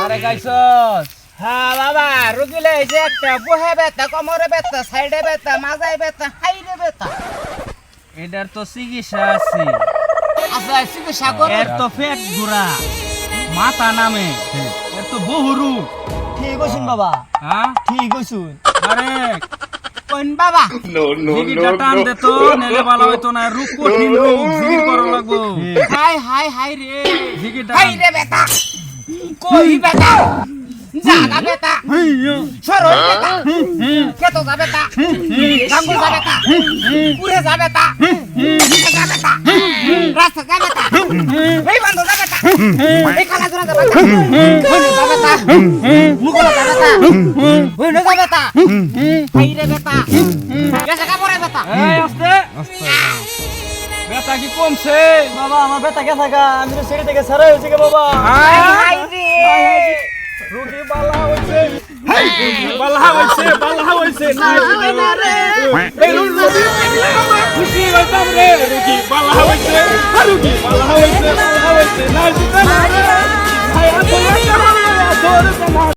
আরে গাইছস হ্যাঁ বাবা রোগী লইছে একটা বহে ব্যথা কোমরে ব্যথা সাইডে ব্যথা মাথায় ব্যথা হাইরে ব্যথা এটার তো চিকিৎসা আছে আচ্ছা চিকিৎসা করে এর তো পেট ঘোরা মাথা নামে এর তো বহু রূপ ঠিক কইছুন বাবা হ্যাঁ ঠিক কইছুন আরে কোন বাবা জিগিটা টান দে তো নেলে ভালো হইতো না রূপ কঠিন রূপ জিগির করা লাগবো হাই হাই হাই রে জিগিটা হাইরে ব্যথা কই ব্যথা জাগা ব্যথা সরল ব্যথা কেতো যা ব্যথা গাঙ্গুল যা ব্যথা পুরে যা ব্যথা নিচে যা ব্যথা রাস্তা যা ব্যথা এই বন্ধ যা ব্যথা এই খালা জোড়া যা ব্যথা হইনো যা ব্যথা মুগলা যা ব্যথা হইনো যা ব্যথা হাইরে ব্যথা গেছে কাপড়ে ব্যথা এই আস্তে ব্যথা কি কমছে বাবা আমার ব্যথা গেছে গা আমি তো সেরে থেকে সারা হয়েছে গে বাবা হাইরে রোগী বালা হইছে বালা হইছে এই রোগী খুশি হইতাম রে রোগী বালা হইছে না